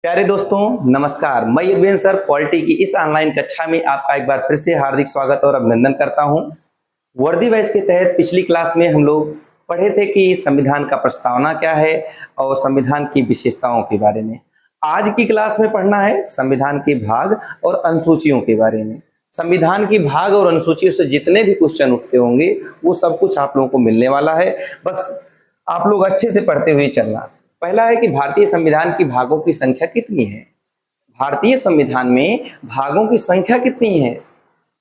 प्यारे दोस्तों नमस्कार। मैं युद्धवेंद्र सर पॉलिटी की इस ऑनलाइन कक्षा में आपका एक बार फिर से हार्दिक स्वागत और अभिनंदन करता हूं। वर्दी बैच के तहत पिछली क्लास में हम लोग पढ़े थे कि संविधान का प्रस्तावना क्या है और संविधान की विशेषताओं के बारे में। आज की क्लास में पढ़ना है संविधान के भाग और अनुसूचियों के बारे में। संविधान की भाग और अनुसूचियों से जितने भी क्वेश्चन उठते होंगे वो सब कुछ आप लोगों को मिलने वाला है। बस आप लोग अच्छे से पढ़ते हुए चलना। पहला है कि भारतीय संविधान की भागों की संख्या कितनी है। भारतीय संविधान में भागों की संख्या कितनी है?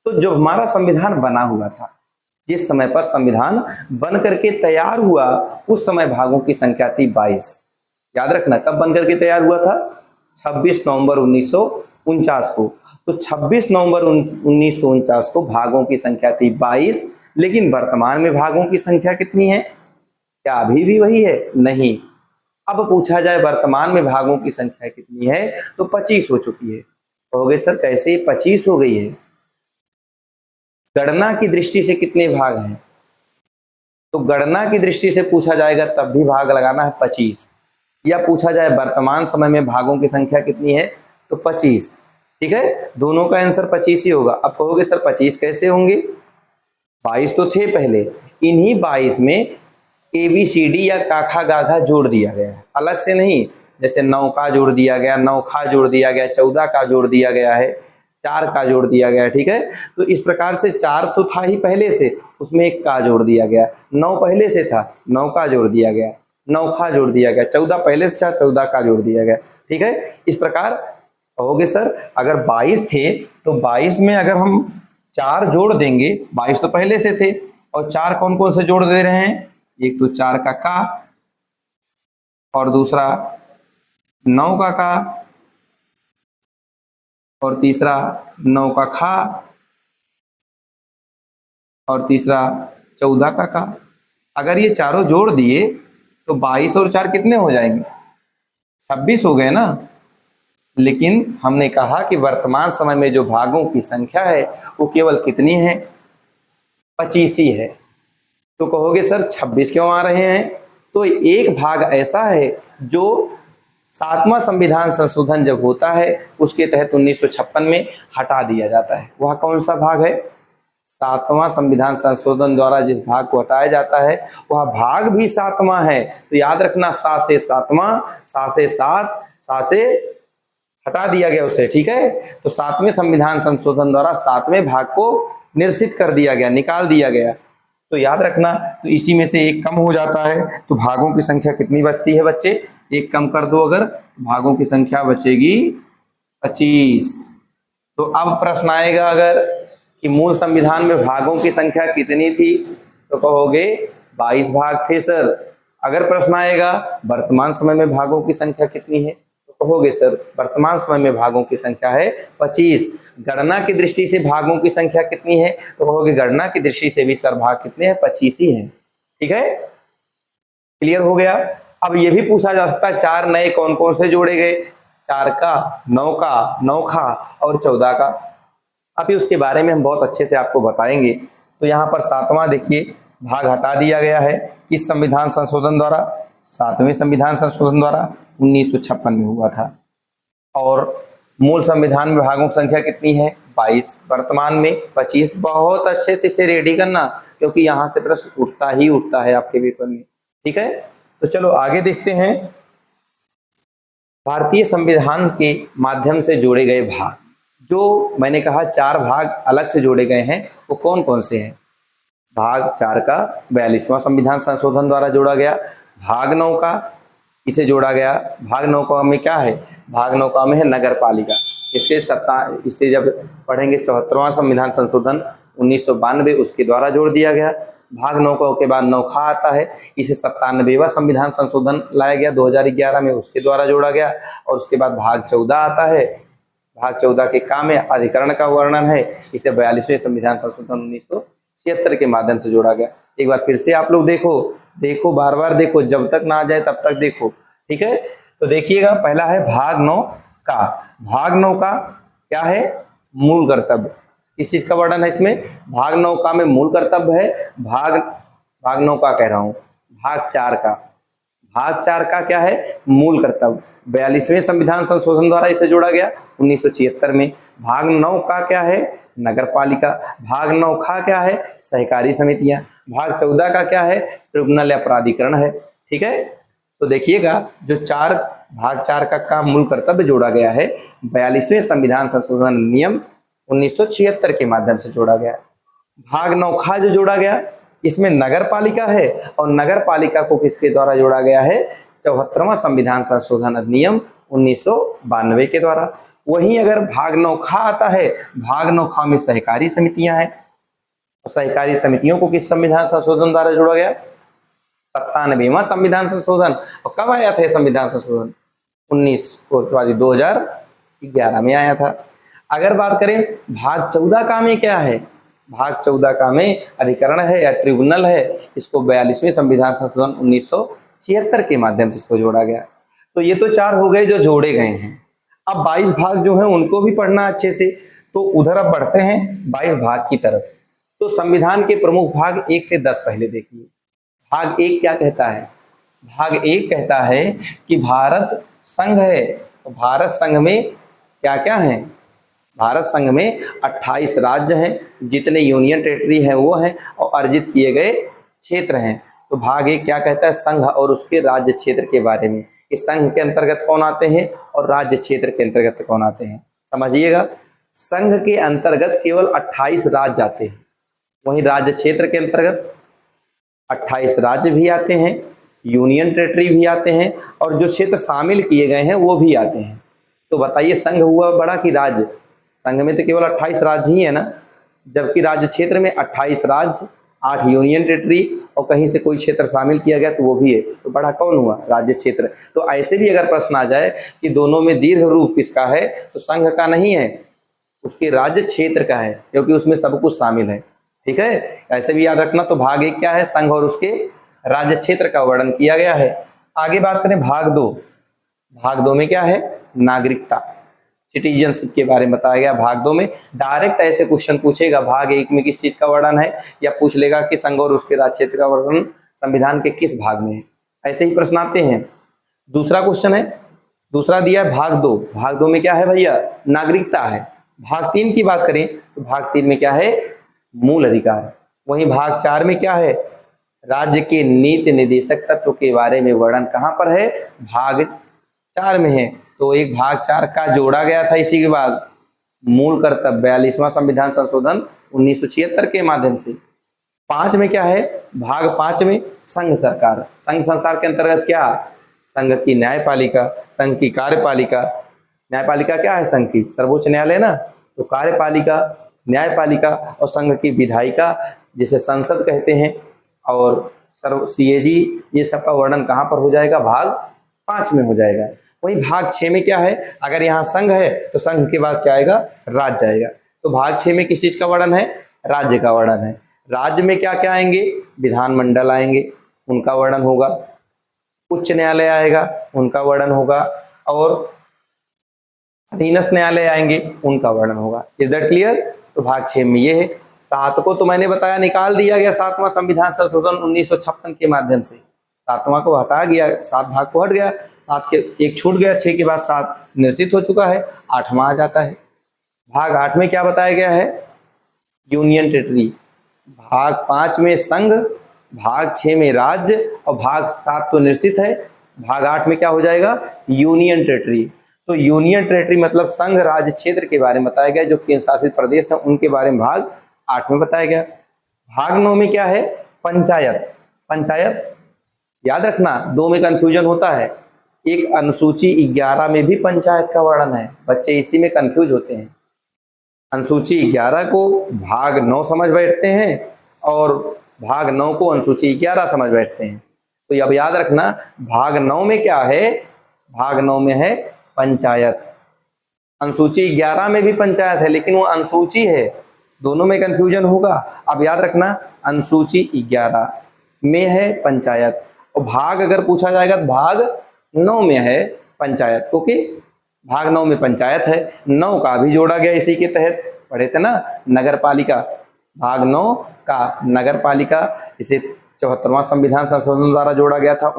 तो जब हमारा संविधान बना हुआ था, जिस समय पर संविधान बन करके तैयार हुआ, उस समय भागों की संख्या थी 22। याद रखना, कब बन करके तैयार हुआ था? 26 नवंबर 1949 को। तो 26 नवंबर 1949 को भागों की संख्या थी 22। लेकिन वर्तमान में भागों की संख्या कितनी है? क्या अभी भी वही है? नहीं। अब पूछा जाए वर्तमान में भागों की संख्या कितनी है, तो 25 हो चुकी है। कहोगे सर कैसे 25 हो गई है? गणना की दृष्टि से कितने भाग हैं? तो गणना की दृष्टि से पूछा जाएगा तब भी भाग लगाना है 25। या पूछा जाए वर्तमान समय में भागों की संख्या कितनी है, तो 25। ठीक है, दोनों का आंसर 25 ही होगा। अब कहोगे सर 25 कैसे होंगे? 22 तो थे पहले, इन्हीं 22 में ABCD या काखा गाघा जोड़ दिया गया है, अलग से नहीं। जैसे 9 का जोड़ दिया गया, 9 खा जोड़ दिया गया, 14 का जोड़ दिया गया है, 4 का जोड़ दिया गया है। ठीक है, तो इस प्रकार से 4 तो था ही पहले से, उसमें 1 का जोड़ दिया गया। 9 पहले से था, 9 का जोड़ दिया गया, 9 खा जोड़ दिया गया। 14 पहले से था, 14 का जोड़ दिया गया। ठीक है, इस प्रकार कहोगे सर अगर 22 थे तो 22 में अगर हम 4 जोड़ देंगे, 22 तो पहले से थे, और 4 कौन कौन से जोड़ दे रहे हैं? एक तो 4 का और दूसरा 9 का और तीसरा 9 का खा और तीसरा 14 का। अगर ये चारों जोड़ दिए तो 22 और 4 कितने हो जाएंगे? 26 हो गए ना। लेकिन हमने कहा कि वर्तमान समय में जो भागों की संख्या है वो केवल कितनी है? 25 ही है। तो कहोगे सर 26 क्यों आ रहे हैं? तो एक भाग ऐसा है जो 7वां संविधान संशोधन जब होता है उसके तहत 1956 में हटा दिया जाता है। वह कौन सा भाग है? 7वां संविधान संशोधन द्वारा जिस भाग को हटाया जाता है वह भाग भी 7वां है। तो याद रखना, 7 से 7वां, 7 से 7, 7 से हटा दिया गया उसे। ठीक है, तो 7वें संविधान संशोधन द्वारा 7वें भाग को निरसित कर दिया गया, निकाल दिया गया। तो याद रखना, तो इसी में से एक कम हो जाता है तो भागों की संख्या कितनी बचती है बच्चे? एक कम कर दो अगर, तो भागों की संख्या बचेगी 25। तो अब प्रश्न आएगा अगर कि मूल संविधान में भागों की संख्या कितनी थी, तो कहोगे 22 भाग थे सर। अगर प्रश्न आएगा वर्तमान समय में भागों की संख्या कितनी है, तो कहोगे सर वर्तमान समय में भागों की संख्या है 25। गणना की दृष्टि से भागों की संख्या कितनी है, तो कहोगे गणना की दृष्टि से भी सर भाग कितने हैं? 25 ही हैं। ठीक है, क्लियर हो गया। अब ये भी पूछा जा सकता है 4 नए कौन कौन से जोड़े गए? 4 का, 9 का, 9 खा और 14 का। अभी उसके बारे में हम बहुत अच्छे से आपको बताएंगे। तो यहाँ पर 7वां देखिए भाग हटा दिया गया है, किस संविधान संशोधन द्वारा? 7वें संविधान संशोधन द्वारा 1956 में हुआ था। और मूल संविधान में भागों की संख्या कितनी है? 22, वर्तमान में 25। बहुत अच्छे से इसे रेडी करना, क्योंकि यहाँ से प्रश्न उठता ही उठता है आपके पेपर में। ठीक है, तो चलो आगे देखते हैं। भारतीय संविधान के माध्यम से जोड़े गए भाग, जो मैंने कहा 4 भाग अलग से जोड़े गए हैं, वो कौन कौन से हैं? भाग 4 का 42वां संविधान संशोधन द्वारा जोड़ा गया। भाग 9 का इसे जोड़ा गया। भाग 9 का में क्या है? भाग 9 का में है नगर पालिका। इसे जब पढ़ेंगे 74वां संविधान संशोधन 1992 उसके द्वारा जोड़ दिया गया। भाग 9 का के बाद 9 खा आता है, इसे 97वां संविधान संशोधन लाया गया 2011 में, उसके द्वारा जोड़ा गया। और उसके बाद भाग 14 आता है। भाग 14 के काम में अधिकरण का वर्णन है, इसे 42वें संविधान संशोधन 1976 के माध्यम से जोड़ा गया। एक बार फिर से आप लोग देखो बार बार देखो, जब तक ना आ जाए तब तक देखो। ठीक है, तो देखिएगा पहला है भाग 9 का। भाग 9 का क्या है? मूल कर्तव्य। किस चीज का वर्णन है इसमें? भाग 9 का में मूल कर्तव्य है। भाग 9 का कह रहा हूं, भाग 4 का। भाग 4 का क्या है, मूल कर्तव्य, 42वें संविधान संशोधन द्वारा इसे जोड़ा गया 1976 में। भाग 9 का क्या है, नगर पालिका। भाग 9 खा क्या है, सहकारी समितियां। भाग 14 का क्या है, ट्रिब्यूनल या प्राधिकरण है। ठीक है, तो देखिएगा जो भाग 4 का मूल कर्तव्य जोड़ा गया है 42वें संविधान संशोधन अधिनियम 1976 के माध्यम से जोड़ा गया है। भाग 9 खा जो जोड़ा गया इसमें नगर पालिका है, और नगर पालिका को किसके द्वारा जोड़ा गया है, 74वां संविधान संशोधन अधिनियम 1992 के द्वारा। वहीं अगर भाग 9 खा आता है, भाग 9 खा में सहकारी समितियां हैं, सहकारी समितियों को किस संविधान संशोधन द्वारा जोड़ा गया, 97वां संविधान संशोधन। और कब आया था संविधान संशोधन, 2011 में आया था। अगर बात करें भाग 14 का में क्या है, भाग 14 का में अधिकरण है या ट्रिब्यूनल है, इसको 42वें संविधान संशोधन 1976 के माध्यम से इसको जोड़ा गया। तो ये तो 4 हो गए जो जोड़े गए हैं। अब 22 भाग जो है उनको भी पढ़ना अच्छे से, तो उधर अब बढ़ते हैं 22 भाग की तरफ। तो संविधान के प्रमुख भाग 1 से 10 पहले देखिए। भाग 1 क्या कहता है, भाग 1 कहता है कि भारत संघ है, तो भारत संघ में क्या क्या है, भारत संघ में 28 राज्य हैं, जितने यूनियन टेरिटरी हैं वो हैं, और अर्जित किए गए क्षेत्र हैं। तो भाग 1 क्या कहता है, संघ और उसके राज्य क्षेत्र के बारे में, इस संघ के अंतर्गत कौन आते हैं और राज्य क्षेत्र के अंतर्गत कौन आते हैं। समझिएगा, संघ के अंतर्गत केवल 28 राज्य आते हैं, वहीं राज्य क्षेत्र के अंतर्गत 28 राज्य भी आते हैं, यूनियन टेरिटरी भी आते हैं, और जो क्षेत्र शामिल किए गए हैं वो भी आते हैं। तो बताइए संघ हुआ बड़ा कि राज्य, संघ में तो केवल 28 राज्य ही है ना, जबकि राज्य क्षेत्र में 28 राज्य, 8 यूनियन टेरिटरी, और कहीं से कोई क्षेत्र शामिल किया गया तो वो भी है, तो बड़ा कौन हुआ, राज्य क्षेत्र। तो ऐसे भी अगर प्रश्न आ जाए कि दोनों में दीर्घ रूप किसका है, तो संघ का नहीं है, उसके राज्य क्षेत्र का है, क्योंकि उसमें सब कुछ शामिल है। ठीक है, ऐसे भी याद रखना। तो भाग 1 क्या है, संघ और उसके राज्य क्षेत्र का वर्णन किया गया है। आगे बात करें भाग 2, भाग 2 में क्या है, नागरिकता, सिटीजनशिप के बारे में बताया गया। भाग 2 में डायरेक्ट ऐसे क्वेश्चन पूछेगा, भाग 1 में किस चीज का वर्णन है, या पूछ लेगा कि संघ और उसके राज्य क्षेत्र का वर्णन संविधान के किस भाग में है, ऐसे ही प्रश्न आते हैं। दूसरा क्वेश्चन है, दूसरा दिया है भाग 2, भाग 2 में क्या है भैया, नागरिकता है। भाग 3 की बात करें तो भाग 3 में क्या है, मूल अधिकार। वहीं भाग 4 में क्या है, राज्य के नीति निर्देशक तत्व के बारे में वर्णन कहां पर है, भाग 4 में है। तो एक भाग 4 का जोड़ा गया था इसी के बाद मूल कर्तव्य 42वां संविधान संशोधन 1976 के माध्यम से। 5 में क्या है, भाग 5 में संघ सरकार, संघ संसार के अंतर्गत क्या, संघ की न्यायपालिका, संघ की कार्यपालिका। न्यायपालिका क्या है, संघ की सर्वोच्च न्यायालय ना, तो कार्यपालिका, न्यायपालिका, और संघ की विधायिका जिसे संसद कहते हैं, और सीएजी, ये सब का वर्णन कहां पर हो जाएगा, भाग 5 में हो जाएगा। वहीं भाग 6 में क्या है, अगर यहाँ संघ है तो संघ के बाद क्या आएगा, राज्य आएगा। तो भाग 6 में किस चीज का वर्णन है, राज्य का वर्णन है। राज्य में क्या क्या आएंगे, विधानमंडल आएंगे, उनका वर्णन होगा, उच्च न्यायालय आएगा, उनका वर्णन होगा, और अधीनस्थ न्यायालय आएंगे, उनका वर्णन होगा। Is that clear. तो भाग 6 में ये है। 7 को तो मैंने बताया निकाल दिया गया 7वां संविधान संशोधन 1956 के माध्यम से, 7वां को हटा गया, 7 भाग को हट गया, 7 के एक छूट गया, 6 के बाद 7 निश्चित हो चुका है, 8वां आ जाता है। भाग 8 में क्या बताया गया है, यूनियन टेरिटरी। भाग 5 में संघ, भाग 6 में राज्य, और भाग 7 तो निश्चित है, भाग 8 में क्या हो जाएगा, यूनियन टेरिटरी। तो यूनियन टेरिटरी मतलब संघ राज्य क्षेत्र के बारे में बताया गया, जो केंद्र शासित प्रदेश है उनके बारे में भाग 8 में बताया गया। भाग 9 में क्या है, पंचायत। पंचायत याद रखना, 2 में कंफ्यूजन होता है, एक अनुसूची 11 में भी पंचायत का वर्णन है, बच्चे इसी में कंफ्यूज होते हैं। अनुसूची 11 को भाग 9 समझ बैठते हैं, और भाग 9 को अनुसूची 11 समझ बैठते हैं। तो अब याद रखना, भाग 9 में क्या है, भाग 9 में है पंचायत। अनुसूची 11 में भी पंचायत है, लेकिन वो अनुसूची है, दोनों में कंफ्यूजन होगा। अब याद रखना, अनुसूची 11 में है पंचायत, और भाग अगर पूछा जाएगा तो भाग 9 में है पंचायत, क्योंकि भाग 9 में पंचायत है। 9 का भी जोड़ा गया इसी के तहत, पढ़े थे ना, नगर पालिका। भाग 9 का नगर पालिका इसे 74वां संविधान संशोधन द्वारा जोड़ा गया था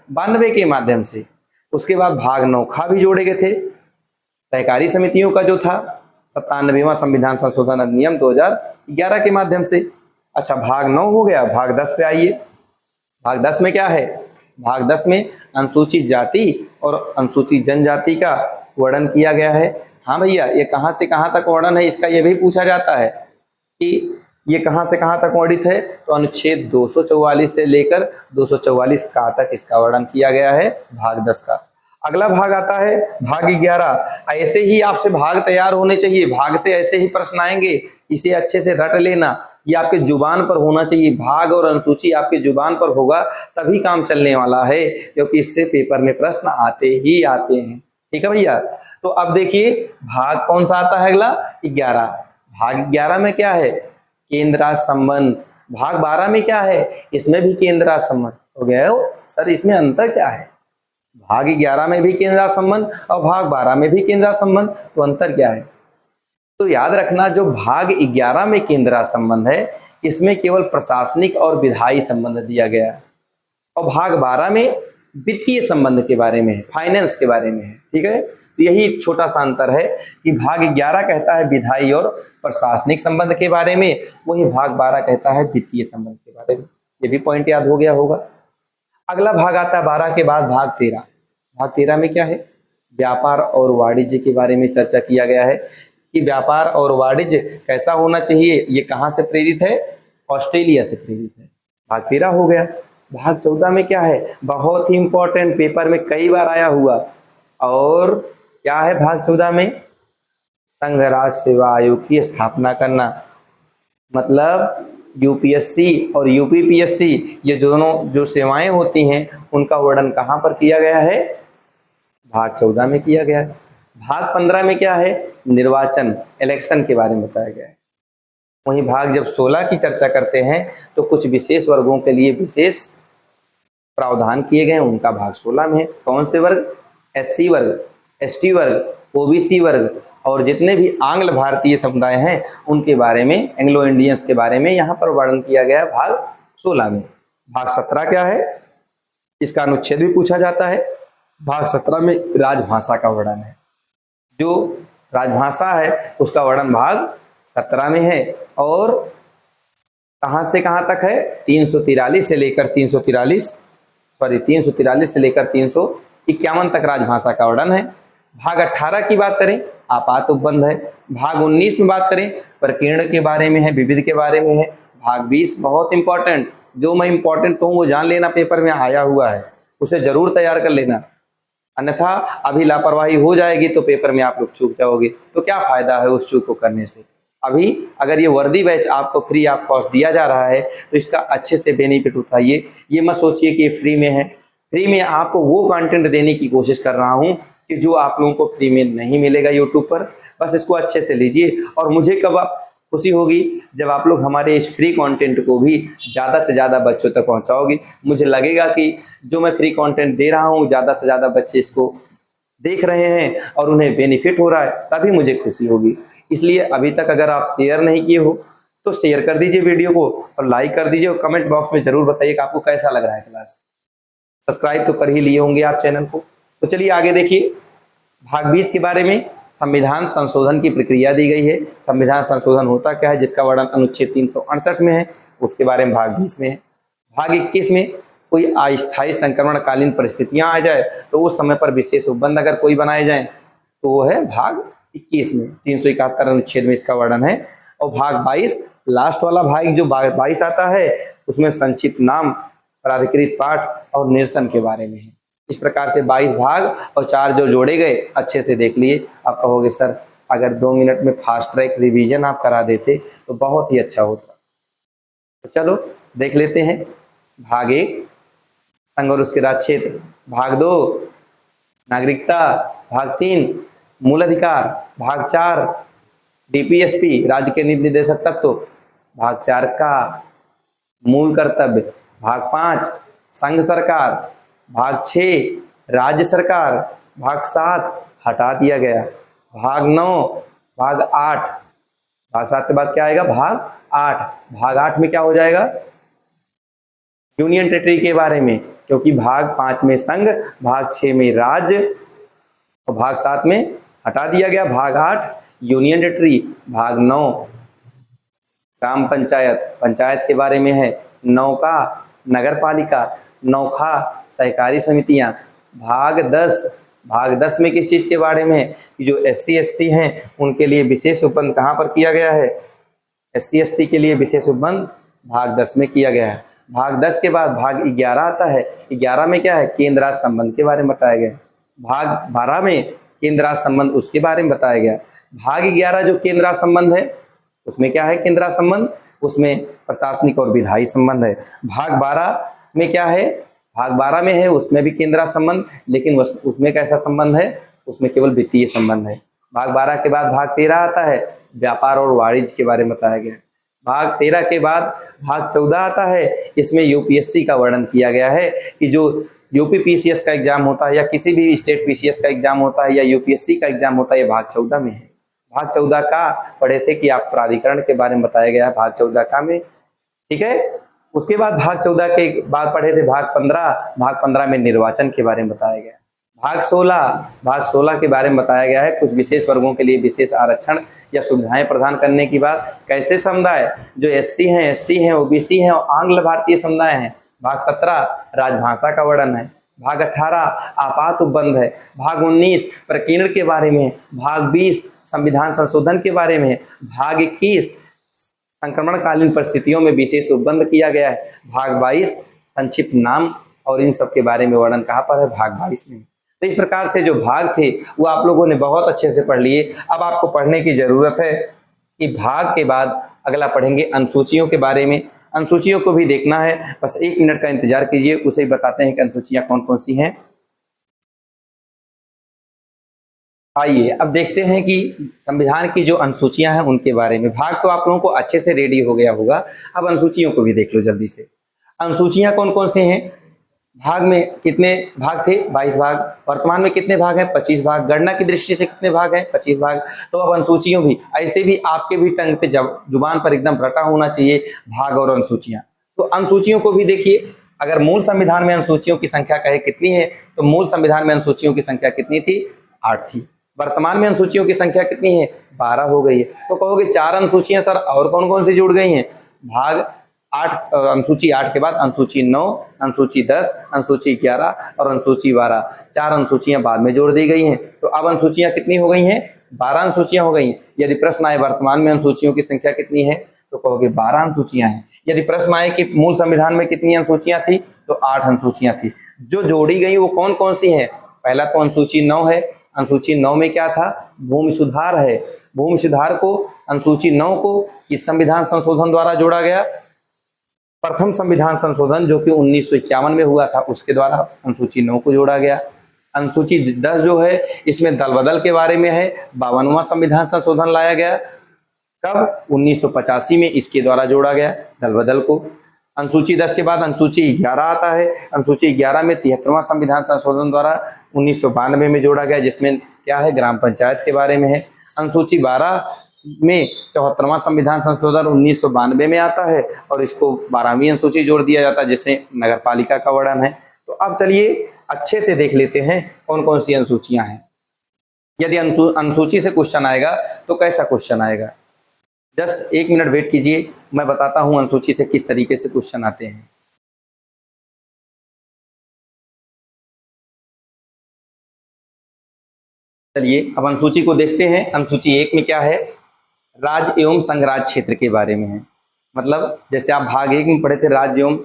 92 के माध्यम से। उसके बाद भाग 9 खा भी जोड़े गए थे, सहकारी समितियों का जो था 97वां संविधान संशोधन अधिनियम 2011 के माध्यम से। अच्छा, भाग 9 हो गया, भाग 10 पे आइए। भाग 10 में क्या है? भाग 10 में अनुसूचित जाति और अनुसूचित जनजाति का वर्णन किया गया है। हाँ भैया, ये कहाँ से कहाँ तक वर्णन है इसका ये भी पूछा जाता है कि ये कहाँ से कहाँ तक वर्णित है। तो अनुच्छेद 244 से लेकर 244 का तक इसका वर्णन किया गया है भाग 10 का। अगला भाग आता है भाग 11। ऐसे ही आपसे भाग तैयार होने चाहिए, भाग से ऐसे ही प्रश्न आएंगे, इसे अच्छे से रट लेना, ये आपके जुबान पर होना चाहिए। भाग और अनुसूची आपके जुबान पर होगा तभी काम चलने वाला है, क्योंकि इससे पेपर में प्रश्न आते ही आते हैं। ठीक है भैया, तो अब देखिए भाग कौन सा आता है अगला? 11। भाग 11 में क्या है? केंद्र संबंध। भाग 12 में क्या है? इसमें भी केंद्र संबंध। हो गया हो सर, इसमें अंतर क्या है? भाग 11 में भी केंद्र संबंध और भाग 12 में भी केंद्र संबंध, तो अंतर क्या है? तो याद रखना, जो भाग 11 में केंद्र संबंध है इसमें केवल प्रशासनिक और विधायी संबंध दिया गया है, और भाग 12 में वित्तीय संबंध के बारे में है, फाइनेंस के बारे में है। ठीक है, तो यही एक छोटा सा अंतर है कि भाग 11 कहता है विधायी और प्रशासनिक संबंध के बारे में, वही भाग 12 कहता है वित्तीय संबंध के बारे में। ये भी पॉइंट याद हो गया होगा। अगला भाग आता है 12 के बाद भाग 13। भाग 13 में क्या है? व्यापार और वाणिज्य के बारे में चर्चा किया गया है कि व्यापार और वाणिज्य कैसा होना चाहिए। ये कहाँ से प्रेरित है? ऑस्ट्रेलिया से प्रेरित है। भाग 13 हो गया। भाग 14 में क्या है? बहुत ही इंपॉर्टेंट, पेपर में कई बार आया हुआ, और क्या है भाग 14 में? संघ राज्य सेवा आयोग की स्थापना करना। मतलब यूपीएससी और यूपीपीएससी, ये दोनों जो सेवाएं होती हैं उनका वर्णन कहाँ पर किया गया है? भाग 14 में किया गया है। भाग 15 में क्या है? निर्वाचन, इलेक्शन के बारे में बताया गया है। वहीं भाग जब 16 की चर्चा करते हैं तो कुछ विशेष वर्गों के लिए विशेष प्रावधान किए गए हैं, उनका भाग 16 में है। कौन से वर्ग? एससी वर्ग, एसटी वर्ग, ओबीसी वर्ग, और जितने भी आंग्ल भारतीय समुदाय हैं उनके बारे में, एंग्लो इंडियंस के बारे में यहाँ पर वर्णन किया गया है भाग 16 में। भाग 17 क्या है? इसका अनुच्छेद भी पूछा जाता है। भाग 17 में राजभाषा का वर्णन है। जो राजभाषा है उसका वर्णन भाग 17 में है, और कहाँ से कहाँ तक है? 343 से लेकर 351 तक राजभाषा का वर्णन है। भाग 18 की बात करें, आपात उपबंध है। भाग 19 में बात करें, प्रकीर्ण के बारे में है, विविध के बारे में है। भाग 20 बहुत इंपॉर्टेंट, जो मैं इंपॉर्टेंट कहूँ वो जान लेना, पेपर में आया हुआ है, उसे जरूर तैयार कर लेना, अन्यथा अभी लापरवाही हो जाएगी तो पेपर में आप लोग चूक जाओगे, तो क्या फायदा है उस चूक को करने से। अभी अगर ये वर्दी बैच आपको फ्री ऑफ कॉस्ट दिया जा रहा है तो इसका अच्छे से बेनिफिट उठाइए। ये मत सोचिए कि ये फ्री में है। फ्री में आपको वो कंटेंट देने की कोशिश कर रहा हूँ कि जो आप लोगों को फ्री में नहीं मिलेगा यूट्यूब पर। बस इसको अच्छे से लीजिए, और मुझे कब खुशी होगी जब आप लोग हमारे इस फ्री कंटेंट को भी ज़्यादा से ज़्यादा बच्चों तक पहुंचाओगे। मुझे लगेगा कि जो मैं फ्री कंटेंट दे रहा हूं ज़्यादा से ज़्यादा बच्चे इसको देख रहे हैं और उन्हें बेनिफिट हो रहा है, तभी मुझे खुशी होगी। इसलिए अभी तक अगर आप शेयर नहीं किए हो तो शेयर कर दीजिए वीडियो को, और लाइक कर दीजिए, और कमेंट बॉक्स में ज़रूर बताइए कि आपको कैसा लग रहा है क्लास। सब्सक्राइब तो कर ही लिए होंगे आप चैनल को। तो चलिए आगे देखिए, भाग 20 के बारे में संविधान संशोधन की प्रक्रिया दी गई है। संविधान संशोधन होता क्या है, जिसका वर्णन अनुच्छेद 368 में है, उसके बारे में भाग 20 में है। भाग 21 में कोई अस्थायी संक्रमणकालीन परिस्थितियां आ जाए तो उस समय पर विशेष उपबंध अगर कोई बनाए जाए तो वो है भाग 21 में, 371 अनुच्छेद में इसका वर्णन है। और भाग 22 लास्ट वाला भाग जो 22 आता है उसमें संक्षिप्त नाम, प्राधिकृत पाठ और निरसन के बारे में है। इस प्रकार से 22 भाग और 4 जो जोड़े गए, अच्छे से देख लिए। आप कहोगे सर अगर 2 मिनट में फास्ट ट्रैक रिवीजन आप करा देते तो बहुत ही अच्छा होता। तो चलो देख लेते हैं। भाग 1 संघ और उसके राज्य क्षेत्र, भाग 2 नागरिकता, भाग 3 मूल अधिकार, भाग 4 डीपीएसपी राज्य के नीति निर्देशक तत्व, भाग 4 का मूल कर्तव्य, भाग 5 संघ सरकार, भाग 6 राज्य सरकार, भाग 7 हटा दिया गया, भाग 9, भाग 8, भाग 7 के बाद क्या आएगा? भाग 8। भाग 8 में क्या हो जाएगा? यूनियन टेरिटरी के बारे में, क्योंकि भाग 5 में संघ, भाग 6 में राज्य और भाग 7 में हटा दिया गया। भाग 8 यूनियन टेरिटरी, भाग 9 ग्राम पंचायत, पंचायत के बारे में है। 9 का नगर पालिका, 9 खा सहकारी समितियां। भाग 10 में किस चीज के बारे में है कि जो SC ST हैं उनके लिए विशेष उपबंध कहाँ पर किया गया है, SC ST के लिए विशेष उपबंध भाग 10 में किया गया है। भाग 10 के बाद भाग 11 आता है। 11 में क्या है, केंद्र राज्य संबंध के बारे में बताया गया है। भाग 12 में केंद्र राज्य संबंध उसके बारे में बताया गया। भाग 11 जो केंद्र राज्य संबंध है उसमें क्या है, केंद्र राज्य संबंध, उसमें प्रशासनिक और विधायी संबंध है। भाग 12 में क्या है, भाग 12 में है उसमें भी केंद्र राज्य संबंध, लेकिन उसमें कैसा संबंध है, उसमें केवल वित्तीय संबंध है। भाग 12 के बाद भाग 13 आता है, व्यापार और वाणिज्य के बारे में बताया गया है। भाग 13 के बाद भाग 14 आता है, इसमें UPSC का वर्णन किया गया है कि जो यूपी PCS का एग्जाम होता है या किसी भी स्टेट PCS का एग्जाम होता है या UPSC का एग्जाम होता है, ये भाग 14 में है। भाग 14 का पढ़े थे कि आप प्राधिकरण के बारे में बताया गया है भाग 14 का में, ठीक है। उसके बाद भाग 14 के बाद पढ़े थे भाग 15 में निर्वाचन के बारे में बताया गया। भाग 16 के बारे में बताया गया है कुछ विशेष वर्गों के लिए विशेष आरक्षण या सुविधाएं प्रदान करने की बात। कैसे समुदाय, जो SC हैं, ST हैं, OBC हैं और आंग्ल भारतीय समुदाय हैं। भाग 17 राजभाषा का वर्णन है। भाग 18 आपात उपबंध है। भाग 19 प्रकीर्णन के बारे में। भाग 20 संविधान संशोधन के बारे में। भाग 21 संक्रमणकालीन परिस्थितियों में विशेष उपबंध किया गया है। भाग 22 संक्षिप्त नाम और इन सब के बारे में वर्णन कहाँ पर है, भाग 22 में। तो इस प्रकार से जो भाग थे वो आप लोगों ने बहुत अच्छे से पढ़ लिए। अब आपको पढ़ने की जरूरत है कि भाग के बाद अगला पढ़ेंगे अनुसूचियों के बारे में। अनुसूचियों को भी देखना है, बस 1 मिनट का इंतजार कीजिए, उसे बताते हैं कि अनुसूचियां कौन कौन सी हैं। आइए अब देखते हैं कि संविधान की जो अनुसूचियां हैं उनके बारे में। भाग तो आप लोगों को अच्छे से रेडी हो गया होगा, अब अनुसूचियों को भी देख लो जल्दी से। अनुसूचियां कौन कौन से हैं, भाग में कितने भाग थे, 22 भाग। वर्तमान में कितने भाग हैं, 25 भाग। गणना की दृष्टि से कितने भाग हैं, 25 भाग। तो अब अनुसूचियों भी ऐसे भी आपके भी टंग पे जुबान पर एकदम रटा होना चाहिए भाग और अनुसूचियां। तो अनुसूचियों को भी देखिए, अगर मूल संविधान में अनुसूचियों की संख्या कहे कितनी है, तो मूल संविधान में अनुसूचियों की संख्या कितनी थी, 8 थी। वर्तमान में अनुसूचियों की संख्या कितनी है, 12 हो गई है। तो कहोगे 4 अनुसूचियां सर और कौन कौन सी जुड़ गई हैं, भाग 8 अनुसूची 8 के बाद अनुसूची 9, अनुसूची 10, अनुसूची 11 और अनुसूची 12, 4 अनुसूचियां बाद में जोड़ दी गई हैं। तो अब अनुसूचियां कितनी हो गई हैं, 12 अनुसूचियां हो गई हैं। यदि प्रश्न आए वर्तमान में अनुसूचियों की संख्या कितनी है, तो कहोगे 12 अनुसूचियां हैं। यदि प्रश्न आए कि मूल संविधान में कितनी अनुसूचियां थी, तो 8 अनुसूचियां थी। जो जोड़ी गई वो कौन कौन सी हैं, पहला तो अनुसूची 9 है। अनुसूची 9 में क्या था, भूमि सुधार है। भूमि सुधार को अनुसूची 9 को इस संविधान संशोधन द्वारा जोड़ा गया, प्रथम संविधान संशोधन जो कि 1951 में हुआ था उसके द्वारा अनुसूची 9 को जोड़ा गया। अनुसूची 10 जो है इसमें दल बदल के बारे में है, 52वां संविधान संशोधन लाया गया। कब, 1985 में इसके द्वारा जोड़ा गया दल बदल को। अनुसूची 10 के बाद अनुसूची 11 आता है। अनुसूची 11 में 73वां संविधान संशोधन द्वारा 1992 में जोड़ा गया, जिसमें क्या है, ग्राम पंचायत के बारे में है। अनुसूची 12 में 74वां संविधान संशोधन 1992 में आता है और इसको 12वीं अनुसूची जोड़ दिया जाता है, जिसमें नगर पालिका का वर्णन है। तो अब चलिए अच्छे से देख लेते हैं कौन कौन सी अनुसूचियां हैं। यदि अनुसूची से क्वेश्चन आएगा तो कैसा क्वेश्चन आएगा, जस्ट 1 मिनट वेट कीजिए, मैं बताता हूं अनुसूची से किस तरीके से क्वेश्चन आते हैं। चलिए अब अनुसूची को देखते हैं। अनुसूची 1 में क्या है, राज्य एवं संघराज्य क्षेत्र के बारे में है। मतलब जैसे आप भाग 1 में पढ़े थे राज्य एवं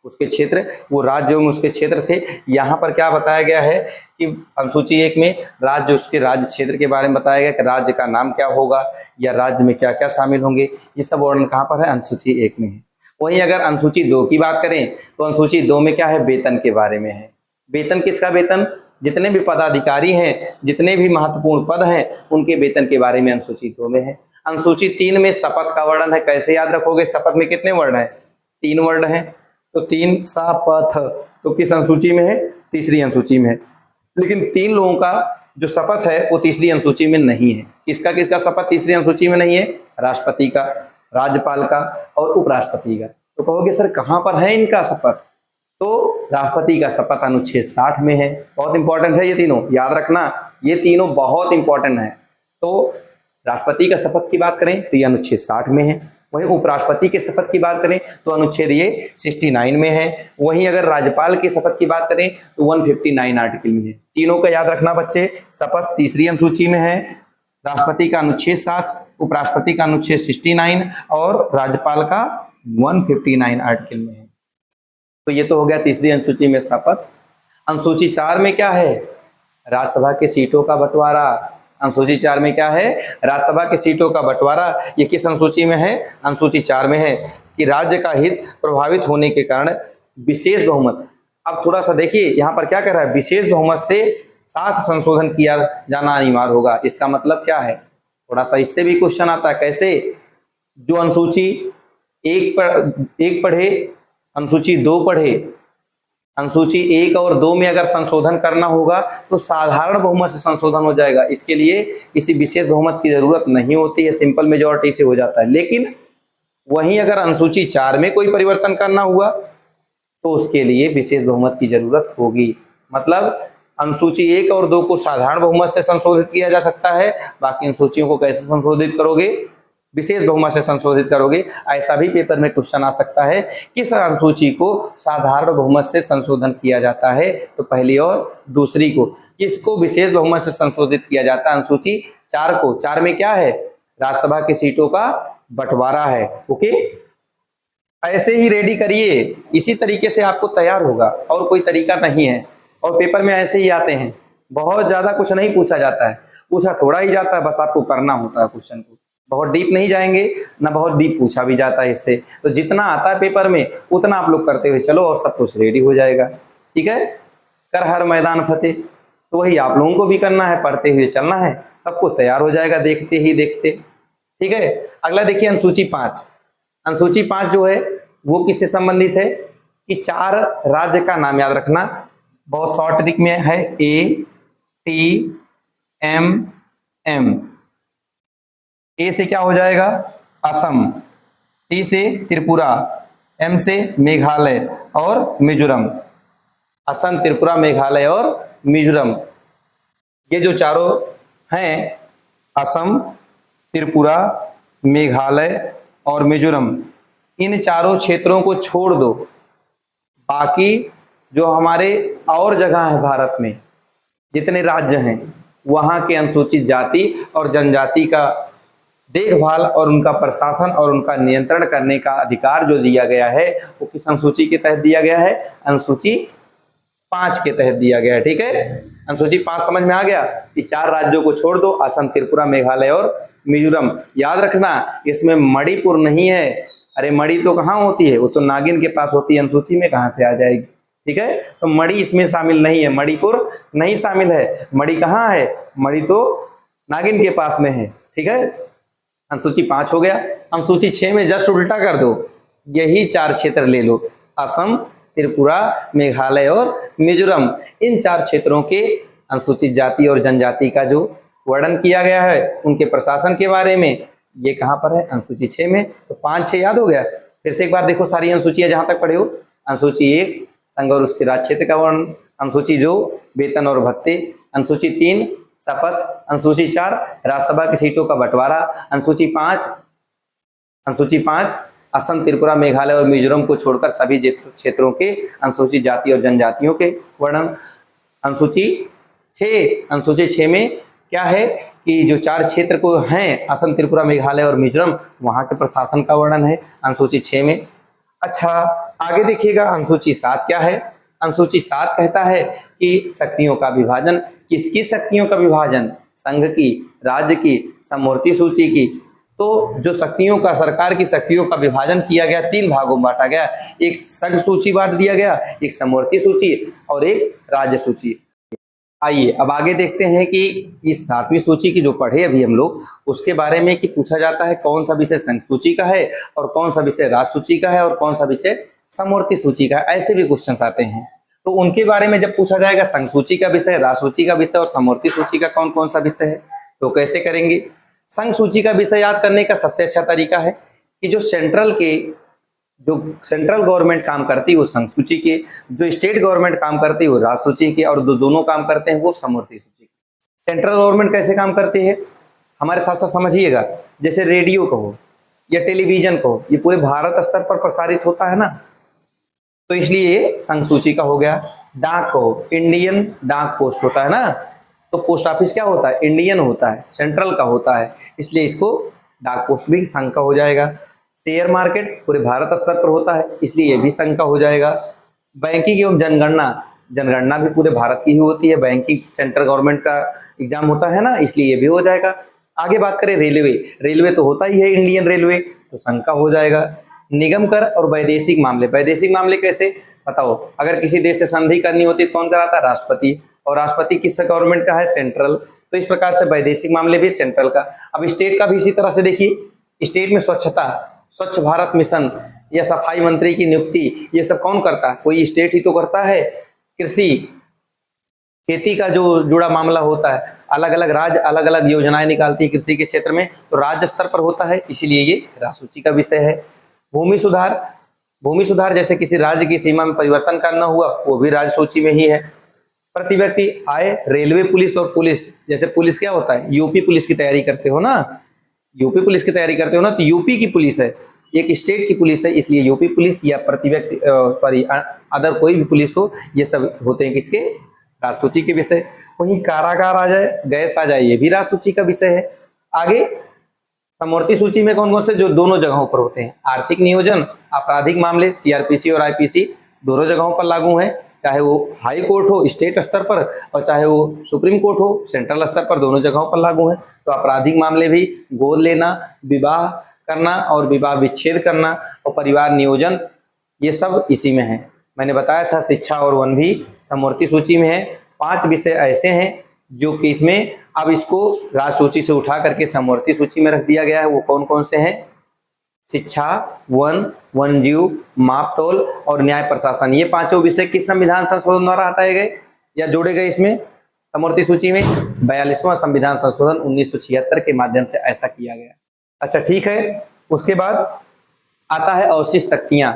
उसके क्षेत्र, वो राज्य एवं उसके क्षेत्र थे। यहाँ पर क्या बताया गया है कि अनुसूची 1 में राज्य उसके राज्य क्षेत्र के बारे में बताया गया कि राज्य का नाम क्या होगा या राज्य में क्या क्या शामिल होंगे, ये सब वर्णन कहाँ पर है, अनुसूची 1 में है। वहीं अगर अनुसूची 2 की बात करें तो अनुसूची 2 में क्या है, वेतन के बारे में है। वेतन किसका, वेतन जितने भी पदाधिकारी हैं, जितने भी महत्वपूर्ण पद हैं, उनके वेतन के बारे में अनुसूची 2 में है। अनुसूची 3 में शपथ का वर्णन है। कैसे याद रखोगे, शपथ में कितने वर्ड हैं, 3 वर्ड हैं। तो 3 शपथ तो किस अनुसूची में है, तीसरी अनुसूची में है। लेकिन 3 लोगों का जो शपथ है वो तीसरी अनुसूची में नहीं है। किसका किसका शपथ तीसरी अनुसूची में नहीं है, राष्ट्रपति का, राज्यपाल का और उपराष्ट्रपति का। तो कहोगे सर कहाँ पर है इनका शपथ, तो राष्ट्रपति का शपथ अनुच्छेद 60 में है। बहुत इंपॉर्टेंट है ये तीनों, याद रखना, ये तीनों बहुत इंपॉर्टेंट है। तो राष्ट्रपति का शपथ की बात करें तो ये अनुच्छेद 60 में है। वहीं उपराष्ट्रपति के शपथ की बात करें तो अनुच्छेद ये 69 में है। वहीं अगर राज्यपाल के शपथ की बात करें तो 159 आर्टिकल में है। तीनों का याद रखना बच्चे। शपथ तीसरी अनुसूची में है, राष्ट्रपति का अनुच्छेद 7, उपराष्ट्रपति का अनुच्छेद 69 और राज्यपाल का 159 आर्टिकल में है। तो ये तो हो गया तीसरी अनुसूची में शपथ। अनुसूची 4 में क्या है? राज्यसभा के सीटों का बंटवारा। अनुसूची 4 में क्या है? राज्यसभा के सीटों का बंटवारा। ये किस अनुसूची में है? अनुसूची 4 में है कि राज्य का हित प्रभावित होने के कारण विशेष बहुमत। अब थोड़ा सा देखिए यहाँ पर क्या कह रहा है, विशेष बहुमत से 7 संशोधन किया जाना अनिवार्य होगा। इसका मतलब क्या है? थोड़ा सा इससे भी क्वेश्चन आता है। कैसे? जो अनुसूची 1 पढ़े, अनुसूची 2 पढ़े, अनुसूची 1 और 2 में अगर संशोधन करना होगा तो साधारण बहुमत से संशोधन हो जाएगा। इसके लिए किसी विशेष बहुमत की जरूरत नहीं होती है, सिंपल मेजॉरिटी से हो जाता है। लेकिन वहीं अगर अनुसूची 4 में कोई परिवर्तन करना हुआ तो उसके लिए विशेष बहुमत की जरूरत होगी। मतलब अनुसूची 1 और 2 को साधारण बहुमत से संशोधित किया जा सकता है, बाकी अनुसूचियों को कैसे संशोधित करोगे? विशेष बहुमत से संशोधित करोगे। ऐसा भी पेपर में क्वेश्चन आ सकता है, किस अनुसूची को साधारण बहुमत से संशोधन किया जाता है? तो पहली और दूसरी को। किसको विशेष बहुमत से संशोधित किया जाता है? अनुसूची 4 को। 4 में क्या है? राज्यसभा की सीटों का बंटवारा है। ओके, ऐसे ही रेडी करिए, इसी तरीके से आपको तैयार होगा, और कोई तरीका नहीं है। और पेपर में ऐसे ही आते हैं, बहुत ज्यादा कुछ नहीं पूछा जाता है, पूछा थोड़ा ही जाता है, बस आपको करना होता है क्वेश्चन को। बहुत डीप नहीं जाएंगे ना, बहुत डीप पूछा भी जाता है इससे। तो जितना आता है पेपर में उतना आप लोग करते हुए चलो और सब कुछ रेडी हो जाएगा। ठीक है, कर हर मैदान फतेह, तो वही आप लोगों को भी करना है, पढ़ते हुए चलना है, सब कुछ तैयार हो जाएगा देखते ही देखते। ठीक है, अगला देखिए अनुसूची 5। अनुसूची 5 जो है वो किससे संबंधित है कि 4 राज्य का नाम याद रखना, बहुत शॉर्ट ट्रिक में है। ATMM। ए से क्या हो जाएगा? असम, टी से त्रिपुरा, एम से मेघालय और मिजोरम। असम, त्रिपुरा, मेघालय और मिजोरम, ये जो चारों हैं, असम, त्रिपुरा, मेघालय और मिजोरम, इन चारों क्षेत्रों को छोड़ दो, बाकी जो हमारे और जगह है भारत में, जितने राज्य हैं, वहां के अनुसूचित जाति और जनजाति का देखभाल और उनका प्रशासन और उनका नियंत्रण करने का अधिकार जो दिया गया है वो किस अनुसूची के तहत दिया गया है? अनुसूची 5 के तहत दिया गया है। ठीक है, अनुसूची 5 समझ में आ गया कि 4 राज्यों को छोड़ दो, असम, त्रिपुरा, मेघालय और मिजोरम। याद रखना इसमें मणिपुर नहीं है। अरे मणि तो कहाँ होती है? वो तो नागिन के पास होती है, अनुसूची में कहाँ से आ जाएगी? ठीक है, तो मणि इसमें शामिल नहीं है, मणिपुर नहीं शामिल है। मणि कहाँ है? मणि तो नागिन के पास में है। ठीक है, अनुसूची 5 हो गया। अनुसूची 6 में जस्ट उल्टा कर दो, यही 4 क्षेत्र ले लो, असम, त्रिपुरा, मेघालय और मिजोरम। इन 4 क्षेत्रों के अनुसूचित जाति और जनजाति का जो वर्णन किया गया है, उनके प्रशासन के बारे में, ये कहाँ पर है? अनुसूची 6 में। तो 5, 6 याद हो गया। फिर से एक बार देखो सारी अनुसूचियां जहां तक पढ़े हो। अनुसूची 1 संघ और उसके राज्य क्षेत्र का वर्णन, अनुसूची 2 वेतन और भत्ते, अनुसूची 3 शपथ, अनुसूची 4 राज्यसभा की सीटों का बंटवारा, अनुसूची 5 असम, त्रिपुरा, मेघालय और मिजोरम को छोड़कर सभी क्षेत्रों के अनुसूचित जाति और जनजातियों के वर्णन। अनुसूची 6 में क्या है कि जो 4 क्षेत्र को हैं, असम, त्रिपुरा, मेघालय और मिजोरम, वहां के प्रशासन का वर्णन है अनुसूची 6 में। अच्छा, आगे देखिएगा अनुसूची 7 क्या है? अनुसूची 7 कहता है कि शक्तियों का विभाजन। किसकी शक्तियों का विभाजन? संघ की, राज्य की, समवर्ती सूची की। तो जो शक्तियों का, सरकार की शक्तियों का विभाजन किया गया, 3 भागों में बांटा गया। एक संघ सूची बांट दिया गया, एक समवर्ती सूची और एक राज्य सूची। आइए अब आगे देखते हैं कि इस 7वीं सूची की जो पढ़े अभी हम लोग, उसके बारे में कि पूछा जाता है कौन सा विषय संघ सूची का है और कौन सा विषय राज्य सूची का है और कौन सा विषय समवर्ती सूची का है। ऐसे भी क्वेश्चन आते हैं, तो उनके बारे में जब पूछा जाएगा संघ सूची का विषय, राज्य सूची का विषय और समवर्ती सूची का कौन कौन सा विषय है, तो कैसे करेंगे? संघ सूची का विषय याद करने का सबसे अच्छा तरीका है कि जो सेंट्रल के जो सेंट्रल गवर्नमेंट काम करती है वो संघ सूची के, जो स्टेट गवर्नमेंट काम करती है वो राज्य सूची के, और दोनों काम करते हैं वो समवर्ती सूची के। सेंट्रल गवर्नमेंट कैसे काम करती है हमारे साथ साथ समझिएगा। जैसे रेडियो कहो या टेलीविजन कहो, ये पूरे भारत स्तर पर प्रसारित होता है ना, तो इसलिए ये संघ सूची का हो गया। डाक कहो, इंडियन डाक पोस्ट होता है ना, तो पोस्ट ऑफिस क्या होता है, इंडियन होता है, सेंट्रल का होता है, इसलिए इसको डाक पोस्ट भी संघ का हो जाएगा। शेयर मार्केट पूरे भारत स्तर पर होता है, इसलिए ये भी संघ का हो जाएगा। बैंकिंग एवं जनगणना, जनगणना भी पूरे भारत की ही होती है, बैंकिंग सेंट्रल गवर्नमेंट का एग्जाम होता है ना, इसलिए ये भी हो जाएगा। आगे बात करें रेलवे, रेलवे तो होता ही है इंडियन रेलवे, तो संघ का हो जाएगा। निगम कर और वैदेशिक मामले, वैदेशिक मामले कैसे बताओ, अगर किसी देश से संधि करनी होती है कौन कराता है, राष्ट्रपति, और राष्ट्रपति किस गवर्नमेंट का है, सेंट्रल, तो इस प्रकार से वैदेशिक मामले भी सेंट्रल का। अब स्टेट का भी इसी तरह से देखिए, स्टेट में स्वच्छता, स्वच्छ भारत मिशन या सफाई मंत्री की नियुक्ति, ये सब कौन करता है, कोई स्टेट ही तो करता है। कृषि, खेती का जो जुड़ा मामला होता है, अलग अलग राज्य अलग अलग योजनाएं निकालती है कृषि के क्षेत्र में, तो राज्य स्तर पर होता है, इसीलिए ये राज्य सूची का विषय है। भूमि सुधार, भूमि सुधार जैसे किसी राज्य की सीमा में परिवर्तन करना हुआ, वो भी राज्य सूची में ही है। प्रति व्यक्ति आय, रेलवे पुलिस और पुलिस, जैसे पुलिस क्या होता है, यूपी पुलिस की तैयारी करते हो ना, यूपी पुलिस की तैयारी करते हो ना, तो यूपी की पुलिस है, एक स्टेट की पुलिस है, इसलिए यूपी पुलिस या प्रति व्यक्ति सॉरी अदर कोई भी पुलिस हो, ये सब होते हैं किसके, राज्य सूची के विषय। वहीं कारागार आ जाए, गैस आ जाए, ये भी राज्य सूची का विषय है। आगे समवर्ती सूची में कौन कौन से, जो दोनों जगहों पर होते हैं, आर्थिक नियोजन, आपराधिक मामले, सीआरपीसी और आईपीसी दोनों जगहों पर लागू है, चाहे वो हाई कोर्ट हो स्टेट स्तर पर और चाहे वो सुप्रीम कोर्ट हो सेंट्रल स्तर पर, दोनों जगहों पर लागू है। तो आपराधिक मामले भी गोद लेना, विवाह करना और विवाह विच्छेद करना और परिवार नियोजन, ये सब इसी में है। मैंने बताया था शिक्षा और वन भी समवर्ती सूची में है। 5 विषय ऐसे हैं जो कि इसमें अब इसको राज्य सूची से उठा करके समवर्ती सूची में रख दिया गया है। वो कौन कौन से हैं, शिक्षा, वन, वन जीव, मापतोल और न्याय प्रशासन, ये पांचों विषय किस संविधान संशोधन द्वारा हटाए गए या जोड़े गए इसमें समवर्ती सूची में, 42वां संविधान संशोधन 1976 के माध्यम से ऐसा किया गया। अच्छा ठीक है, उसके बाद आता है अवशिष्ट शक्तियां,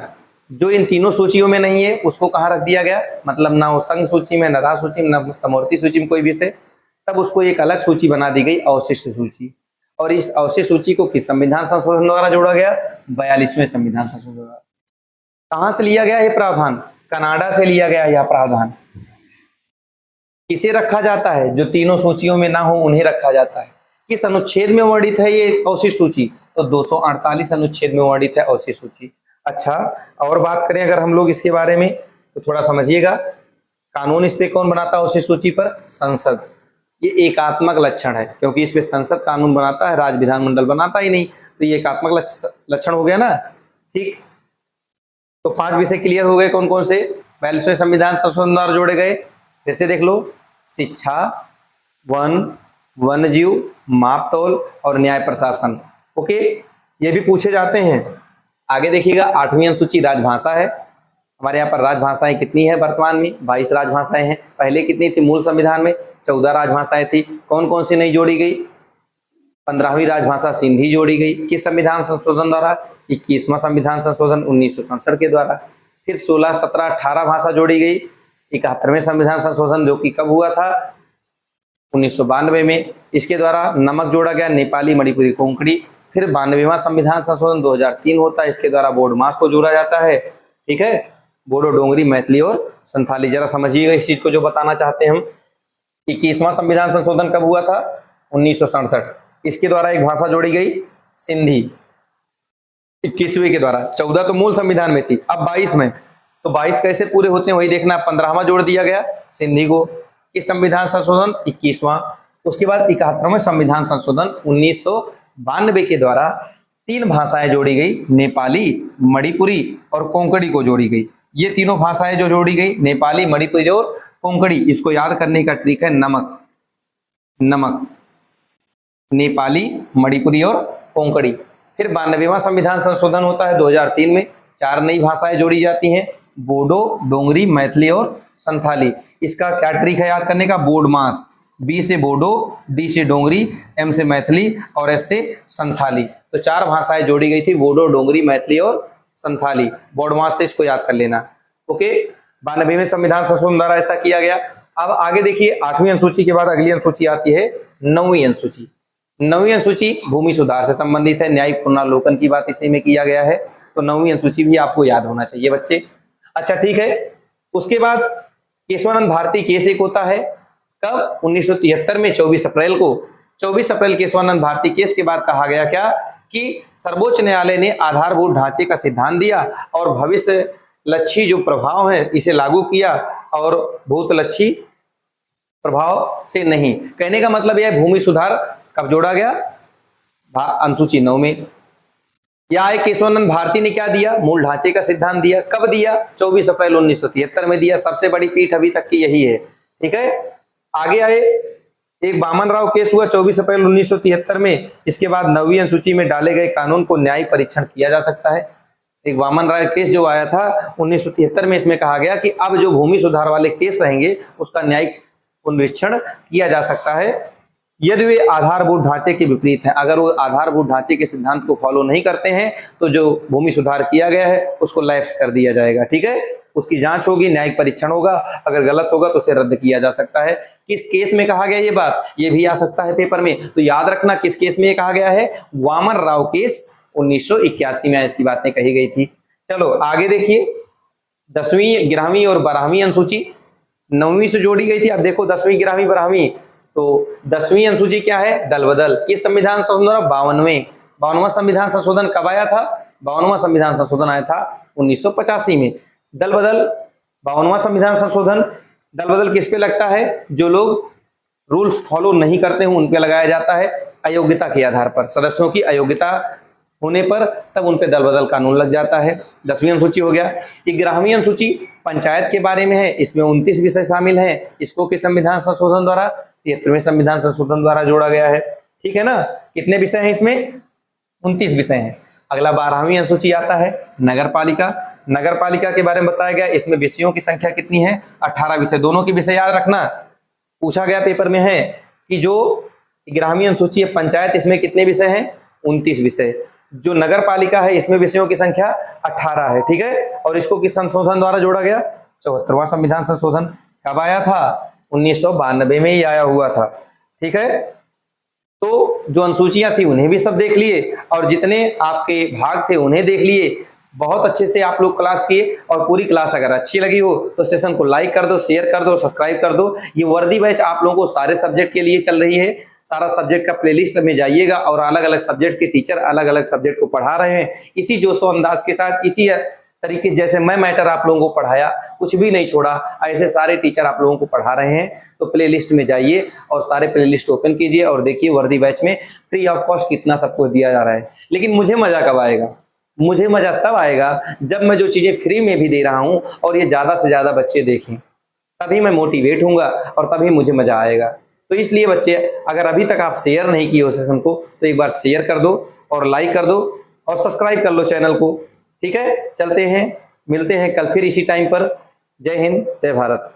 जो इन तीनों सूचियों में नहीं है उसको कहाँ रख दिया गया, मतलब ना वो संघ सूची में, ना राज्य सूची में, ना समवर्ती सूची में कोई विषय, तब उसको एक अलग सूची बना दी गई, अवशिष्ट सूची। और इस अवशिष्ट सूची को किस संविधान संशोधन द्वारा जोड़ा गया, 42वें संविधान संशोधन द्वारा। कहां से लिया गया ये प्रावधान, कनाडा से लिया गया यह प्रावधान। किसे रखा जाता है, जो तीनों सूचियों में ना हो उन्हें रखा जाता है। किस अनुच्छेद में वर्णित है ये अवशिष्ट सूची, तो 248 अनुच्छेद में वर्णित है अवशिष्ट सूची। अच्छा, और बात करें अगर हम लोग इसके बारे में तो थोड़ा समझिएगा, कानून इस पे कौन बनाता है अवशिष्ट सूची पर, संसद। ये एकात्मक लक्षण है, क्योंकि इस पे संसद कानून बनाता है, राज्य विधानमंडल बनाता ही नहीं, तो ये एकात्मक लक्षण हो गया ना। ठीक, तो 5 विषय क्लियर हो गए कौन कौन से 42वें संविधान संशोधन द्वारा जोड़े गए, फिर से देख लो, शिक्षा, वन, वन्यजीव, मापतौल और न्याय प्रशासन। ओके, ये भी पूछे जाते हैं। आगे देखिएगा 8वीं अनुसूची राजभाषा है। हमारे यहाँ पर राजभाषाएं कितनी है वर्तमान में, 22 राजभाषाएं हैं। पहले कितनी थी मूल संविधान में, 14 राजभाषाएं थी। कौन कौन सी नहीं जोड़ी गई, 15वीं राजभाषा सिंधी जोड़ी गई, किस संविधान संशोधन द्वारा, 21वां संविधान संशोधन 1967 के द्वारा। फिर 16, 17, 18 भाषा जोड़ी गई, 71वें संविधान संशोधन जो कि कब हुआ था, 1992 में, इसके द्वारा। नमक जोड़ा गया, नेपाली, मणिपुरी, कोंकणी। फिर 92वां संविधान संशोधन 2003 होता है, इसके द्वारा बोर्ड मास को जोड़ा जाता है। ठीक है, बोडो, डोंगरी, मैथिली और संथाली। जरा समझिएगा इस चीज को जो बताना चाहते हैं हम। 21वां संविधान संशोधन कब हुआ था, 1967, इसके द्वारा एक भाषा जोड़ी गई, सिंधी, 21वें के द्वारा। 14 तो मूल संविधान में थी, अब 22 में, तो 22 कैसे पूरे होते हैं वही देखना। 15वां जोड़ दिया गया सिंधी को, इस संविधान संशोधन 21वां। उसके बाद 71वें संविधान संशोधन 1992 के द्वारा 3 भाषाएं जोड़ी गई, नेपाली, मणिपुरी और कोंकणी को जोड़ी गई। ये तीनों भाषाएं जो जोड़ी गई, नेपाली, मणिपुरी और कोंकणी, इसको याद करने का ट्रिक है नमक, नमक, नेपाली, मणिपुरी और कोंकणी। फिर 92वां संविधान संशोधन होता है 2003 में, 4 नई भाषाएं जोड़ी जाती हैं, बोडो, डोंगरी, मैथिली और संथाली। इसका क्या ट्रिक है याद करने का, बोर्ड मास, बी से बोडो, डी से डोंगरी, एम से मैथिली और एस से संथाली। तो 4 भाषाएं जोड़ी गई थी, बोडो, डोंगरी, मैथिली और संथाली। बोर्ड मास से इसको याद कर लेना। ओके, 92वें संविधान संशोधन द्वारा ऐसा किया गया। अब आगे देखिए, 8वीं अनुसूची के बाद अगली अनुसूची आती है 9वीं अनुसूची। 9वीं अनुसूची भूमि सुधार से संबंधित है, न्यायिक पुनर्लोकन की बात इसी में किया गया है, तो 9वीं अनुसूची भी आपको याद होना चाहिए बच्चे। अच्छा ठीक है, उसके बाद केशवानंद भारती केस एक होता है, कब? 1973 में 24 अप्रैल को। 24 अप्रैल केशवानंद भारती केस के बाद कहा गया क्या कि सर्वोच्च न्यायालय ने आधारभूत ढांचे का सिद्धांत दिया और भविष्य लक्षी जो प्रभाव है इसे लागू किया और भूतलक्षी प्रभाव से नहीं। कहने का मतलब यह भूमि सुधार कब जोड़ा गया? अनुसूची 9 में। या केशवानंद भारती ने क्या दिया? मूल ढांचे का सिद्धांत दिया। कब दिया? 24 अप्रैल 1973 में दिया। सबसे बड़ी पीठ अभी तक की यही है। ठीक है, आगे आए, एक वामन राव केस हुआ 24 अप्रैल 1973 में। इसके बाद 9वीं अनुसूची में डाले गए कानून को न्यायिक परीक्षण किया जा सकता है। एक वामन राव केस जो आया था 1973 में, इसमें कहा गया कि अब जो भूमि सुधार वाले केस रहेंगे उसका न्यायिक पुनरीक्षण किया जा सकता है यदि वे आधारभूत ढांचे के विपरीत हैं। अगर वो आधारभूत ढांचे के सिद्धांत को फॉलो नहीं करते हैं तो जो भूमि सुधार किया गया है उसको लैप्स कर दिया जाएगा। ठीक है, उसकी जांच होगी, न्यायिक परीक्षण होगा, अगर गलत होगा तो उसे रद्द किया जा सकता है। किस केस में कहा गया ये बात? ये भी आ सकता है पेपर में, तो याद रखना किस केस में ये कहा गया है? वामन राव केस 1981 में ऐसी बातें कही गई थी। चलो आगे देखिए, 10वीं 11वीं और 12वीं अनुसूची 9वीं से जोड़ी गई थी। अब देखो 10वीं 11वीं 12वीं, तो 10वीं अनुसूची क्या है? दल बदल। किस संविधान संशोधन? 52वां संविधान संशोधन कब आया था? 52वां संविधान संशोधन आया था 1985 में। दल बदल 52वां संविधान संशोधन, दल बदल किस पे लगता है? जो लोग रूल्स फॉलो नहीं करते हैं उन पे लगाया जाता है, अयोग्यता के आधार पर, सदस्यों की अयोग्यता होने पर तब उन पे दल बदल कानून लग जाता है। 10वीं अनुसूची हो गया। 11वीं अनुसूची पंचायत के बारे में है, इसमें 29 विषय शामिल हैं। इसको किस संविधान संशोधन द्वारा? 73वें संविधान संशोधन द्वारा जोड़ा गया है। ठीक है ना, कितने विषय हैं इसमें? 29 विषय हैं। अगला 12वीं अनुसूची आता है नगर पालिका। नगर पालिका के बारे में बताया गया, इसमें विषयों की संख्या कितनी है? 18 विषय। दोनों के विषय याद रखना, पूछा गया पेपर में है कि जो 11वीं अनुसूची है पंचायत, इसमें कितने विषय हैं? 29 विषय। जो नगर पालिका है इसमें विषयों की संख्या 18 है। ठीक है, और इसको किस संशोधन द्वारा जोड़ा गया? 74वां संविधान संशोधन। कब आया था? 1992 में ही आया हुआ था। ठीक है, तो जो अनुसूचियां थी उन्हें भी सब देख लिए और जितने आपके भाग थे उन्हें देख लिए। बहुत अच्छे से आप लोग क्लास किए और पूरी क्लास अगर अच्छी लगी हो तो सेशन को लाइक कर दो, शेयर कर दो, सब्सक्राइब कर दो। ये वर्दी बैच आप लोगों को सारे सब्जेक्ट के लिए चल रही है। सारा सब्जेक्ट का प्लेलिस्ट में जाइएगा और अलग अलग सब्जेक्ट के टीचर अलग अलग सब्जेक्ट को पढ़ा रहे हैं। इसी जोशो अंदाज के साथ, इसी तरीके जैसे मैं मैटर आप लोगों को पढ़ाया, कुछ भी नहीं छोड़ा, ऐसे सारे टीचर आप लोगों को पढ़ा रहे हैं। तो प्लेलिस्ट में जाइए और सारे प्लेलिस्ट ओपन कीजिए और देखिए वर्दी बैच में फ्री ऑफ कॉस्ट कितना सबको दिया जा रहा है। लेकिन मुझे मजा कब आएगा? मुझे मजा तब आएगा जब मैं जो चीजें फ्री में भी दे रहा हूं और ये ज्यादा से ज्यादा बच्चे देखें, तभी मैं मोटिवेट हूंगा और तभी मुझे मजा आएगा। तो इसलिए बच्चे, अगर अभी तक आप शेयर नहीं किए हो सेशन को तो एक बार शेयर कर दो और लाइक कर दो और सब्सक्राइब कर लो चैनल को। ठीक है, चलते हैं, मिलते हैं कल फिर इसी टाइम पर। जय हिंद, जय भारत।